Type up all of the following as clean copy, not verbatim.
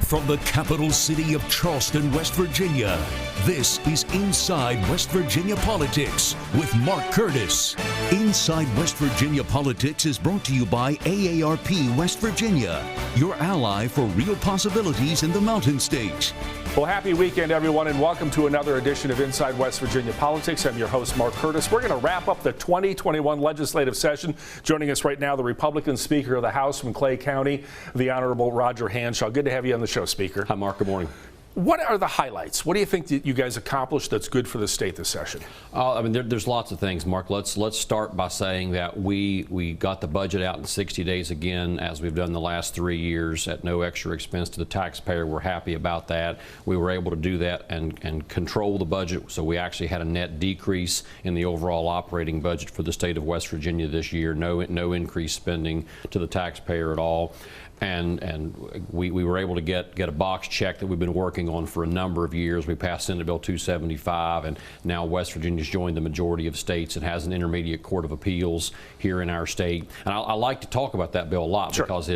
From the capital city of Charleston, West Virginia, this is Inside West Virginia Politics with Mark Curtis. Inside West Virginia Politics is brought to you by AARP West Virginia, your ally for real possibilities in the Mountain State. Well, happy weekend, everyone, and welcome to another edition of Inside West Virginia Politics. I'm your host, Mark Curtis. We're going to wrap up the 2021 legislative session. Joining us right now, the Republican Speaker of the House from Clay County, the Honorable Roger Hanshaw. Good to have you on the show, Speaker. Hi, Mark. Good morning. What are the highlights? What do you think that you guys accomplished that's good for the state this session? I mean, there's lots of things, Mark. Let's start by saying that we got the budget out in 60 days again, as we've done the last 3 years, at no extra expense to the taxpayer. We're happy about that. We were able to do that and control the budget, so we actually had a net decrease in the overall operating budget for the state of West Virginia this year. No increased spending to the taxpayer at all. And we were able to get a box check that we've been working on for a number of years. We passed Senate Bill 275, and now West Virginia's joined the majority of states and has an intermediate court of appeals here in our state. And I like to talk about that bill a lot. Sure. Because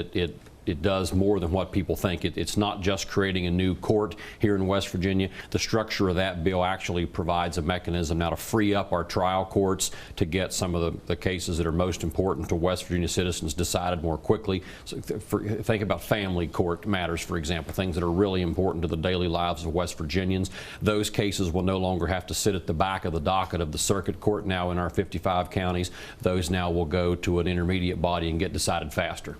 it does more than what people think. It's not just creating a new court here in West Virginia. The structure of that bill actually provides a mechanism now to free up our trial courts to get some of the cases that are most important to West Virginia citizens decided more quickly. So think about family court matters, for example, things that are really important to the daily lives of West Virginians. Those cases will no longer have to sit at the back of the docket of the circuit court now in our 55 counties. Those now will go to an intermediate body and get decided faster.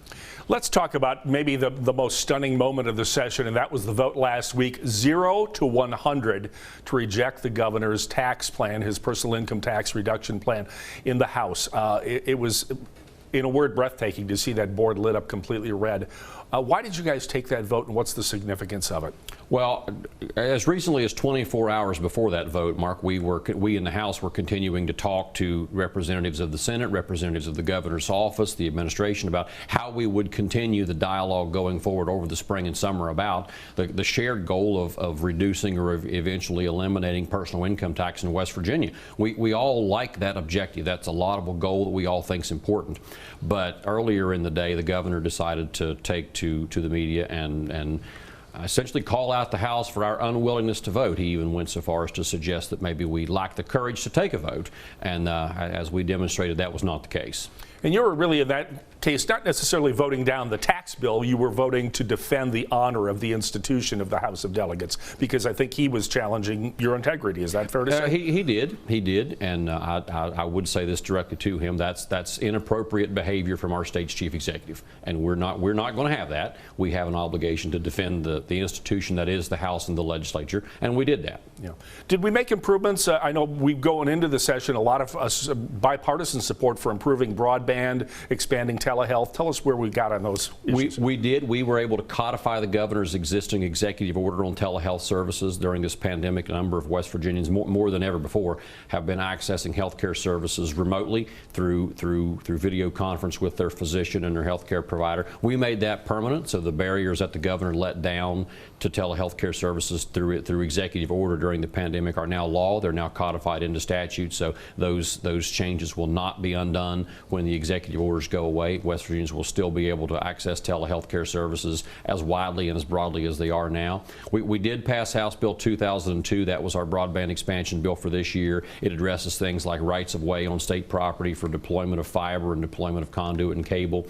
Let's talk about maybe the most stunning moment of the session, and that was the vote last week, 0 to 100 to reject the governor's tax plan, his personal income tax reduction plan in the House. It was, in a word, breathtaking to see that board lit up completely red. Why did you guys take that vote, and what's the significance of it? Well, as recently as 24 hours before that vote, Mark, we in the House were continuing to talk to representatives of the Senate, representatives of the governor's office, the administration, about how we would continue the dialogue going forward over the spring and summer about the shared goal of reducing or eventually eliminating personal income tax in West Virginia. We all like that objective. That's a laudable goal that we all think is important. But earlier in the day, the governor decided to take to the media and essentially call out the House for our unwillingness to vote. He even went so far as to suggest that maybe we lacked the courage to take a vote, and as we demonstrated, that was not the case. And you were really, in that case, not necessarily voting down the tax bill, you were voting to defend the honor of the institution of the House of Delegates, because I think he was challenging your integrity. Is that fair to say? He did, and I would say this directly to him. That's inappropriate behavior from our state's chief executive, and we're not going to have that. We have an obligation to defend the institution that is the House and the legislature, and we did that. Yeah. Did we make improvements? I know we going into the session, a lot of bipartisan support for improving broadband, expanding telehealth. Tell us where we got on those issues. We did. We were able to codify the governor's existing executive order on telehealth services during this pandemic. A number of West Virginians, more than ever before, have been accessing health care services remotely through video conference with their physician and their health care provider. We made that permanent, so the barriers that the governor let down to telehealth care services through executive order during the pandemic are now law. They're now codified into statute, so those changes will not be undone when the executive orders go away. West Virginians will still be able to access telehealth care services as widely and as broadly as they are now. We did pass House Bill 2002. That was our broadband expansion bill for this year. It addresses things like rights of way on state property for deployment of fiber and deployment of conduit and cable.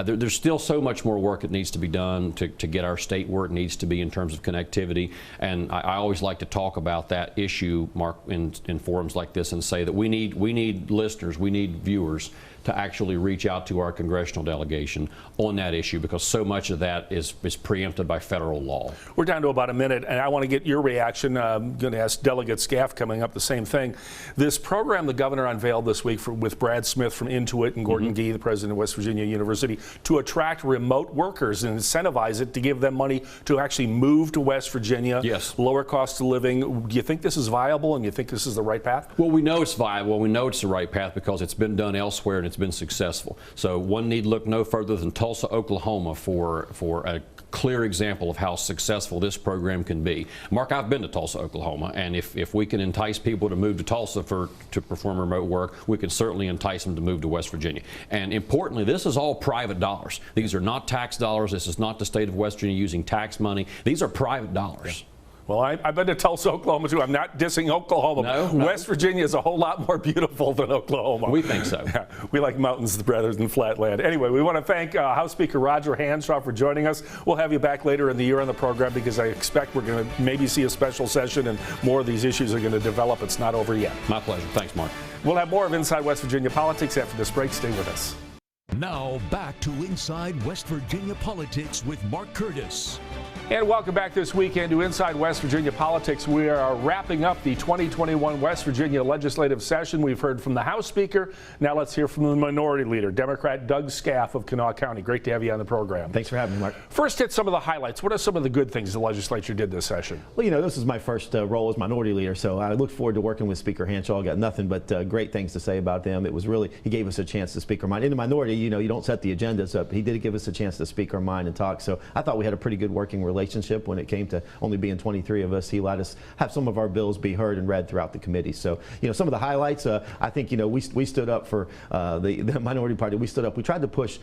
There's still so much more work that needs to be done to get our state where it needs to be in terms of connectivity, and I always like to talk about that issue, Mark, in forums like this, and say that we need listeners, we need viewers to actually reach out to our congressional delegation on that issue, because so much of that is preempted by federal law. We're down to about a minute, and I want to get your reaction. I'm going to ask Delegate Scaff coming up the same thing. This program the governor unveiled this week with Brad Smith from Intuit and Gordon Gee, the president of West Virginia University, to attract remote workers and incentivize it to give them money to actually move to West Virginia. Yes. Lower cost of living. Do you think this is viable, and you think this is the right path? Well, we know it's viable. We know it's the right path because it's been done elsewhere and it's been successful. So one need look no further than Tulsa, Oklahoma for a clear example of how successful this program can be. Mark, I've been to Tulsa, Oklahoma, and if we can entice people to move to Tulsa to perform remote work, we can certainly entice them to move to West Virginia. And importantly, this is all private dollars. These are not tax dollars. This is not the state of West Virginia using tax money. These are private dollars. Yeah. Well, I've been to Tulsa, Oklahoma, too. I'm not dissing Oklahoma. No. West Virginia is a whole lot more beautiful than Oklahoma. We think so. Yeah, we like mountains rather than flat land. Anyway, we want to thank House Speaker Roger Hanshaw for joining us. We'll have you back later in the year on the program because I expect we're going to maybe see a special session and more of these issues are going to develop. It's not over yet. My pleasure. Thanks, Mark. We'll have more of Inside West Virginia Politics after this break. Stay with us. Now back to Inside West Virginia Politics with Mark Curtis. And welcome back this weekend to Inside West Virginia Politics. We are wrapping up the 2021 West Virginia legislative session. We've heard from the House Speaker. Now let's hear from the Minority Leader, Democrat Doug Scaff of Kanawha County. Great to have you on the program. Thanks for having me, Mark. First, hit some of the highlights. What are some of the good things the legislature did this session? Well, you know, this is my first role as Minority Leader, so I look forward to working with Speaker Hanshaw. Got nothing but great things to say about them. It was really, he gave us a chance to speak our mind. In the minority, you know, you don't set the agendas up. He did give us a chance to speak our mind and talk. So I thought we had a pretty good working relationship when it came to only being 23 of us. He let us have some of our bills be heard and read throughout the committee. So, you know, some of the highlights, I think, you know, we stood up for the minority party. We stood up. We tried to push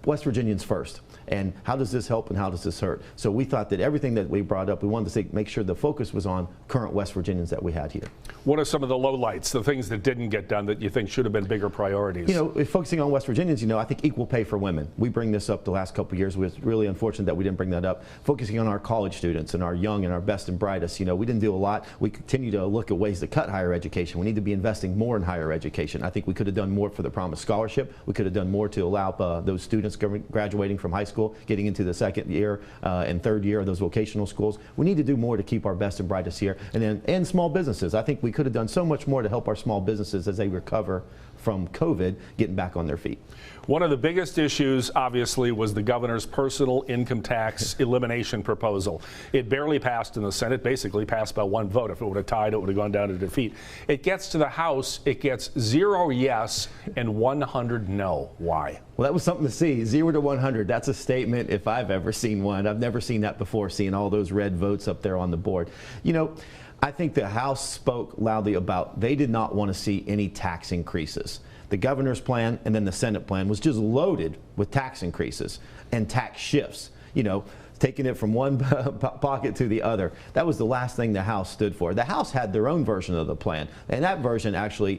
West Virginians first. And how does this help and how does this hurt? So we thought that everything that we brought up, we wanted to make sure the focus was on current West Virginians that we had here. What are some of the lowlights, the things that didn't get done that you think should have been bigger priorities? You know, focusing on West Virginians, you know, I think equal pay for women. We bring this up the last couple of years. It was really unfortunate that we didn't bring that up. Focusing on our college students and our young and our best and brightest. You know, we didn't do a lot. We continue to look at ways to cut higher education. We need to be investing more in higher education. I think we could have done more for the Promise Scholarship. We could have done more to allow those students graduating from high school, getting into the second year and third year of those vocational schools. We need to do more to keep our best and brightest here. And small businesses. I think we could have done so much more to help our small businesses as they recover from COVID, getting back on their feet. One of the biggest issues, obviously, was the governor's personal income tax elimination proposal. It barely passed in the Senate, basically passed by one vote. If it would have tied, it would have gone down to defeat. It gets to the House, it gets 0 yes and 100 no. Why? Well, that was something to see. 0 to 100. That's a statement if I've ever seen one. I've never seen that before, seeing all those red votes up there on the board. You know, I think the House spoke loudly about they did not want to see any tax increases. The governor's plan and then the Senate plan was just loaded with tax increases and tax shifts. You know, taking it from one pocket to the other. That was the last thing the House stood for. The House had their own version of the plan, and that version actually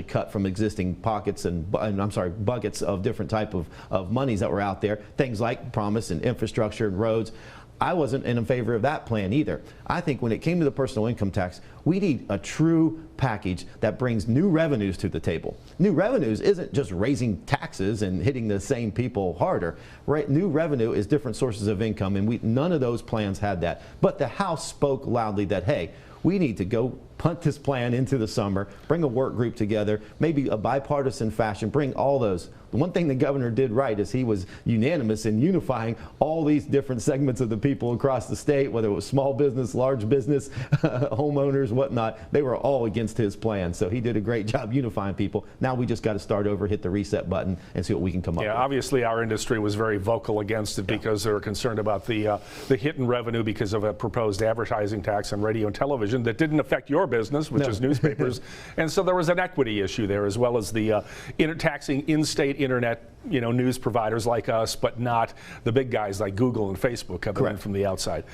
cut from existing pockets and buckets of different type of monies that were out there. Things like Promise and infrastructure and roads. I wasn't in favor of that plan either. I think when it came to the personal income tax, we need a true package that brings new revenues to the table. New revenues isn't just raising taxes and hitting the same people harder. Right? New revenue is different sources of income, and none of those plans had that. But the House spoke loudly that, hey, we need to go punt this plan into the summer, bring a work group together, maybe a bipartisan fashion, bring all those. The one thing the governor did right is he was unanimous in unifying all these different segments of the people across the state, whether it was small business, large business, homeowners, whatnot. They were all against his plan. So he did a great job unifying people. Now we just got to start over, hit the reset button, and see what we can come up with. Yeah, obviously our industry was very vocal against it because they were concerned about the hit in revenue because of a proposed advertising tax on radio and television that didn't affect your business, which is newspapers. And so there was an equity issue there, as well as the taxing in-state internet, you know, news providers like us, but not the big guys like Google and Facebook coming in from the outside.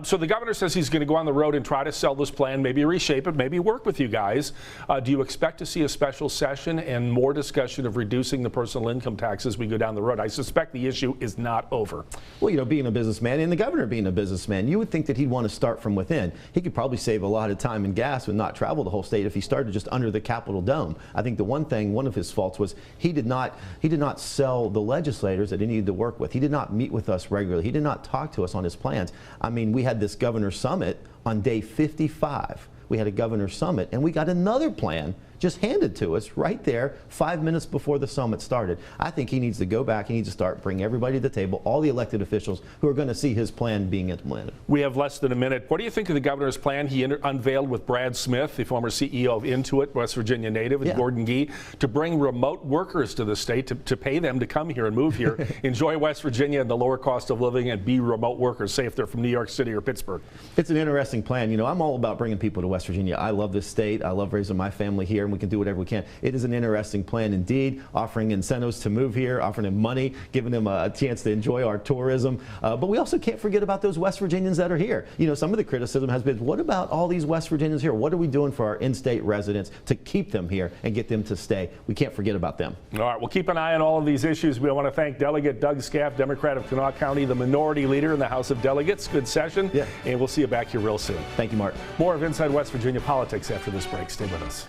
So the governor says he's going to go on the road and try to sell this plan, maybe reshape it, maybe work with you guys. Do you expect to see a special session and more discussion of reducing the personal income tax as we go down the road? I suspect the issue is not over. Well, you know, being a businessman and the governor being a businessman, you would think that he'd want to start from within. He could probably save a lot of time and gas and not travel the whole state if he started just under the Capitol dome. I think one of his faults was he did not sell the legislators that he needed to work with. He did not meet with us regularly. He did not talk to us on his plans. I mean, we had this governor summit on day 55. We had a governor summit, and we got another plan just handed to us right there 5 minutes before the summit started. I think he needs to go back. He needs to start bringing everybody to the table, all the elected officials who are going to see his plan being implemented. We have less than a minute. What do you think of the governor's plan he unveiled with Brad Smith, the former CEO of Intuit, West Virginia native, and Gordon Gee, to bring remote workers to the state, to pay them to come here and move here, enjoy West Virginia and the lower cost of living, and be remote workers, say if they're from New York City or Pittsburgh? It's an interesting plan. You know, I'm all about bringing people to West Virginia. I love this state. I love raising my family here, and we can do whatever we can. It is an interesting plan indeed, offering incentives to move here, offering them money, giving them a chance to enjoy our tourism. But we also can't forget about those West Virginians that are here. You know, some of the criticism has been, what about all these West Virginians here? What are we doing for our in-state residents to keep them here and get them to stay? We can't forget about them. All right, we'll keep an eye on all of these issues. We want to thank Delegate Doug Scaff, Democrat of Kanawha County, the minority leader in the House of Delegates. Good session, and we'll see you back here real soon. Thank you, Mark. More of Inside West Virginia Politics after this break. Stay with us.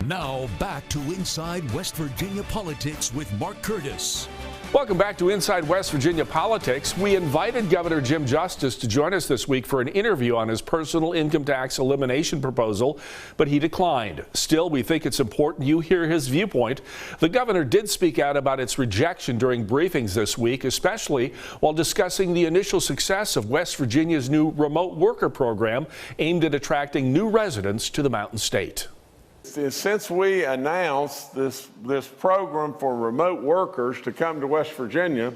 Now back to Inside West Virginia Politics with Mark Curtis. Welcome back to Inside West Virginia Politics. We invited Governor Jim Justice to join us this week for an interview on his personal income tax elimination proposal, but he declined. Still, we think it's important you hear his viewpoint. The governor did speak out about its rejection during briefings this week, especially while discussing the initial success of West Virginia's new remote worker program aimed at attracting new residents to the Mountain State. Since we announced this program for remote workers to come to West Virginia,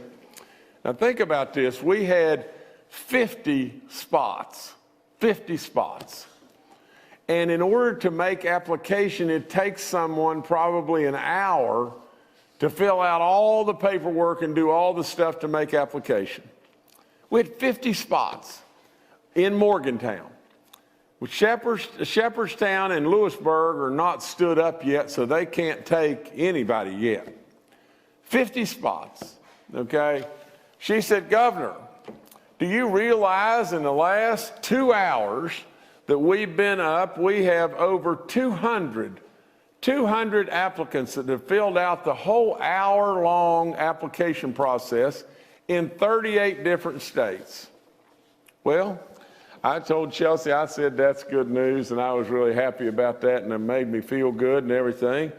now think about this, we had 50 spots. And in order to make application, it takes someone probably an hour to fill out all the paperwork and do all the stuff to make application. We had 50 spots in Morgantown. Shepherdstown and Lewisburg are not stood up yet, so they can't take anybody yet. 50 spots, okay? She said, Governor, do you realize in the last 2 hours that we've been up, we have over 200 applicants that have filled out the whole hour-long application process in 38 different states. Well, I told Chelsea, I said, that's good news, and I was really happy about that, and it made me feel good and everything.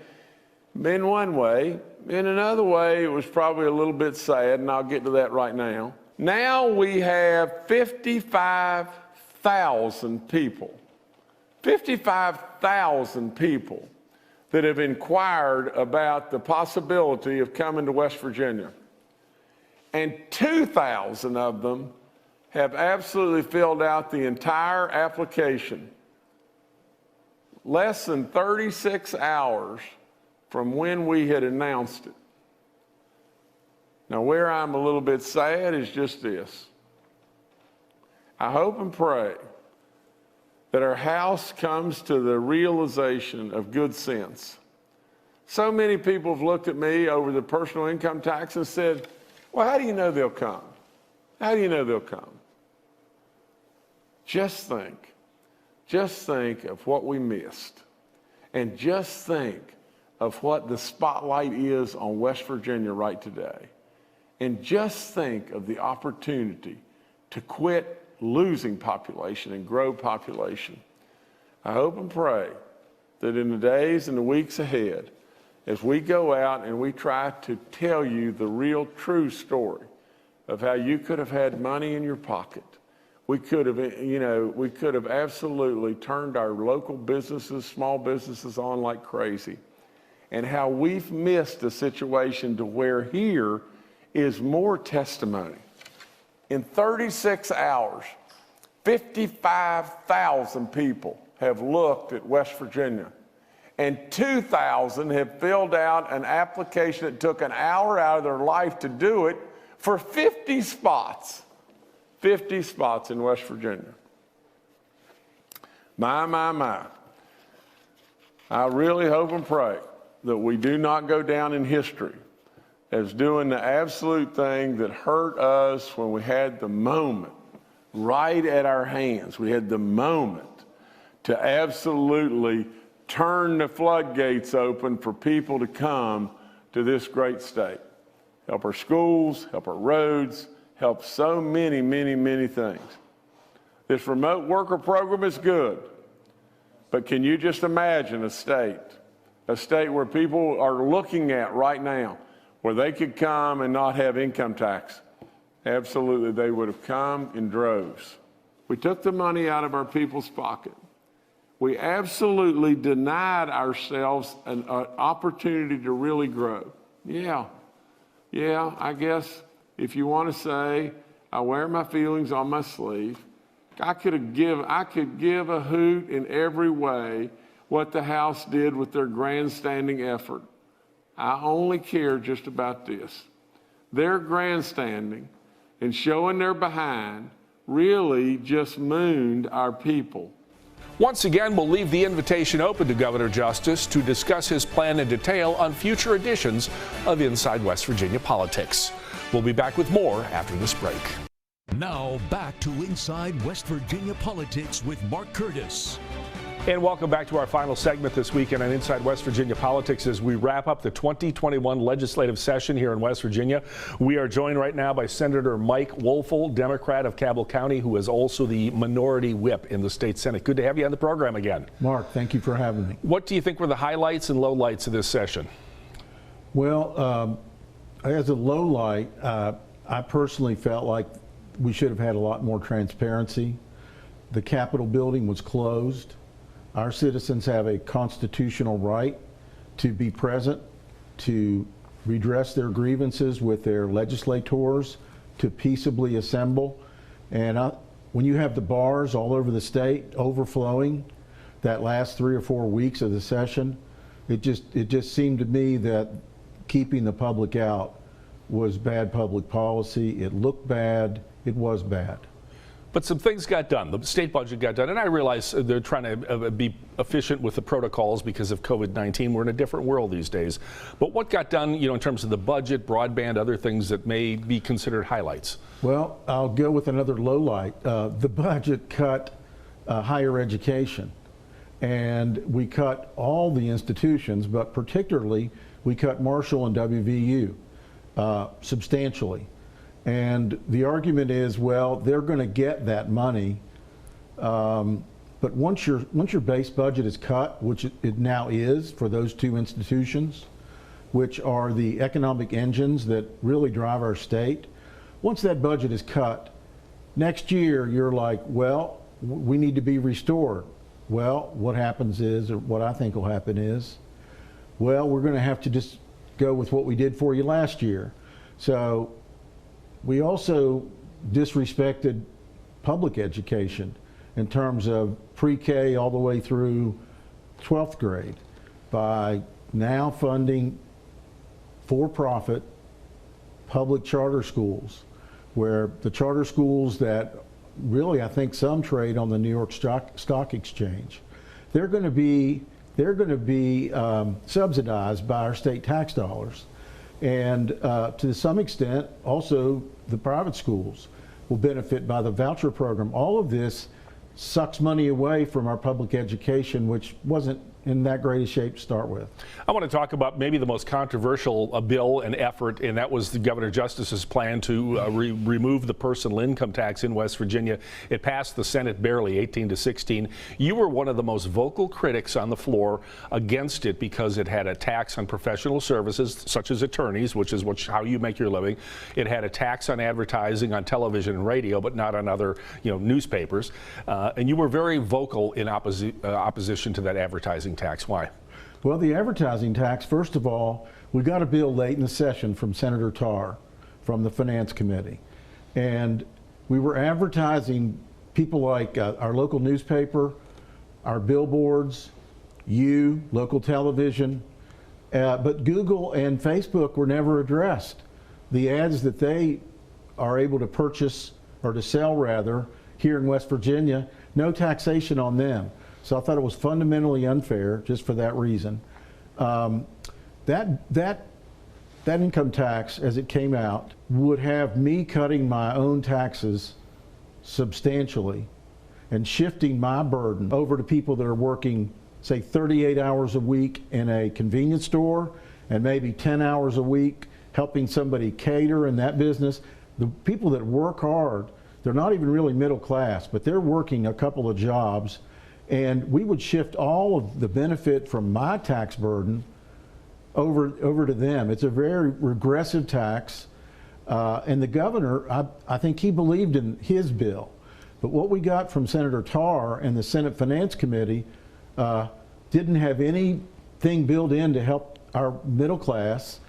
In one way. In another way, it was probably a little bit sad, and I'll get to that right now. Now we have 55,000 people. 55,000 people that have inquired about the possibility of coming to West Virginia. And 2,000 of them have absolutely filled out the entire application. Less than 36 hours from when we had announced it. Now, where I'm a little bit sad is just this. I hope and pray that our House comes to the realization of good sense. So many people have looked at me over the personal income tax and said, well, how do you know they'll come? How do you know they'll come? Just think of what we missed, and just think of what the spotlight is on West Virginia right today, and just think of the opportunity to quit losing population and grow population. I hope and pray that in the days and the weeks ahead, as we go out and we try to tell you the real true story of how you could have had money in your pocket, we could have absolutely turned our local businesses, small businesses on like crazy, and how we've missed a situation to where here is more testimony. In 36 hours, 55,000 people have looked at West Virginia, and 2,000 have filled out an application that took an hour out of their life to do it for 50 spots. 50 spots in West Virginia. My. I really hope and pray that we do not go down in history as doing the absolute thing that hurt us when we had the moment right at our hands. We had the moment to absolutely turn the floodgates open for people to come to this great state. Help our schools, help our roads, help so many things. This remote worker program is good, but can you just imagine a state a state where people are looking at right now, where they could come and not have income tax, absolutely they would have come in droves. We took the money out of our people's pocket. We absolutely denied ourselves an opportunity to really grow. Yeah, I guess if you want to say, I wear my feelings on my sleeve, I could give a hoot in every way what the House did with their grandstanding effort. I only care just about this. Their grandstanding and showing their behind really just mooned our people. Once again, we'll leave the invitation open to Governor Justice to discuss his plan in detail on future editions of Inside West Virginia Politics. We'll be back with more after this break. Now back to Inside West Virginia Politics with Mark Curtis. And welcome back to our final segment this weekend on Inside West Virginia Politics as we wrap up the 2021 legislative session here in West Virginia. We are joined right now by Senator Mike Welsh, Democrat of Cabell County, who is also the minority whip in the state Senate. Good to have you on the program again. Mark, thank you for having me. What do you think were the highlights and lowlights of this session? Well, as a low light, I personally felt like we should have had a lot more transparency. The Capitol building was closed. Our citizens have a constitutional right to be present, to redress their grievances with their legislators, to peaceably assemble. And when you have the bars all over the state overflowing that last 3 or 4 weeks of the session, it just seemed to me that keeping the public out was bad public policy. It looked bad. It was bad. But some things got done. The state budget got done, and I realize they're trying to be efficient with the protocols because of COVID-19. We're in a different world these days. But what got done, in terms of the budget, broadband, other things that may be considered highlights? Well, I'll go with another low light. The budget cut higher education, and we cut all the institutions, but particularly we cut Marshall and WVU substantially. And the argument is, well, they're going to get that money, but once your base budget is cut, which it now is for those two institutions, which are the economic engines that really drive our state, once that budget is cut, next year you're like, well, we need to be restored. Well, what happens is, or what I think will happen is, well, we're going to have to just go with what we did for you last year. So we also disrespected public education in terms of pre-K all the way through 12th grade by now funding for-profit public charter schools, where the charter schools that really, I think, some trade on the New York Stock Exchange, they're going to be subsidized by our state tax dollars. And to some extent, also the private schools will benefit by the voucher program. All of this sucks money away from our public education, which wasn't in that great a shape to start with. I want to talk about maybe the most controversial bill and effort, and that was the Governor Justice's plan to remove the personal income tax in West Virginia. It passed the Senate barely, 18-16. You were one of the most vocal critics on the floor against it because it had a tax on professional services, such as attorneys, which is how you make your living. It had a tax on advertising on television and radio, but not on other newspapers. And you were very vocal in opposition to that advertising tax. Why? Well, the advertising tax, first of all, we got a bill late in the session from Senator Tarr from the Finance Committee. And we were advertising people like our local newspaper, our billboards, local television, but Google and Facebook were never addressed. The ads that they are able to purchase, or to sell rather, here in West Virginia, no taxation on them. So I thought it was fundamentally unfair just for that reason. That income tax, as it came out, would have me cutting my own taxes substantially and shifting my burden over to people that are working, say, 38 hours a week in a convenience store and maybe 10 hours a week helping somebody cater in that business. The people that work hard, they're not even really middle class, but they're working a couple of jobs, and we would shift all of the benefit from my tax burden over to them. It's a very regressive tax, and the governor, I think he believed in his bill. But what we got from Senator Tarr and the Senate Finance Committee didn't have anything built in to help our middle class,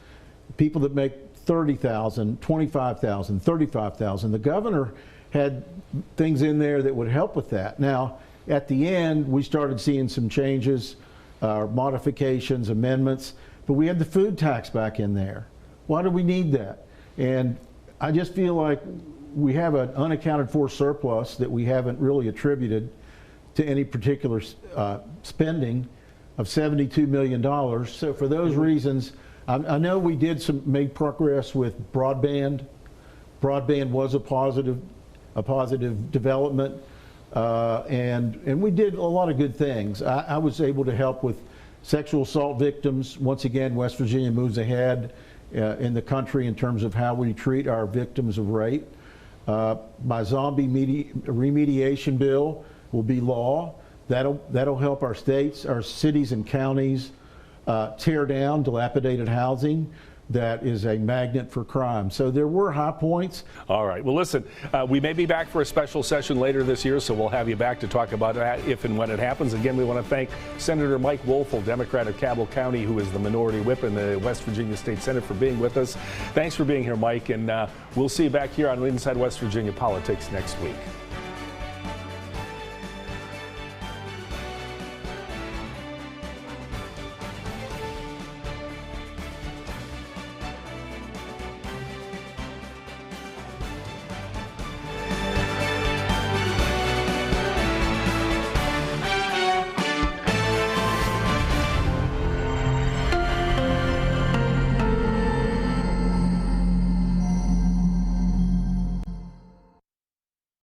people that make $30,000, $25,000, $35,000. The governor had things in there that would help with that. Now, at the end, we started seeing some changes, modifications, amendments, but we had the food tax back in there. Why do we need that? And I just feel like we have an unaccounted for surplus that we haven't really attributed to any particular spending of $72 million. So for those reasons, I know we made progress with broadband. Broadband was a positive development, and we did a lot of good things. I was able to help with sexual assault victims. Once again, West Virginia moves ahead in the country in terms of how we treat our victims of rape. My zombie remediation bill will be law. That'll help our states, our cities and counties tear down dilapidated housing that is a magnet for crime. So there were high points. All right. Well, listen, we may be back for a special session later this year, so we'll have you back to talk about that if and when it happens. Again, we want to thank Senator Mike Welsh, Democrat of Cabell County, who is the minority whip in the West Virginia State Senate, for being with us. Thanks for being here, Mike, and we'll see you back here on Inside West Virginia Politics next week.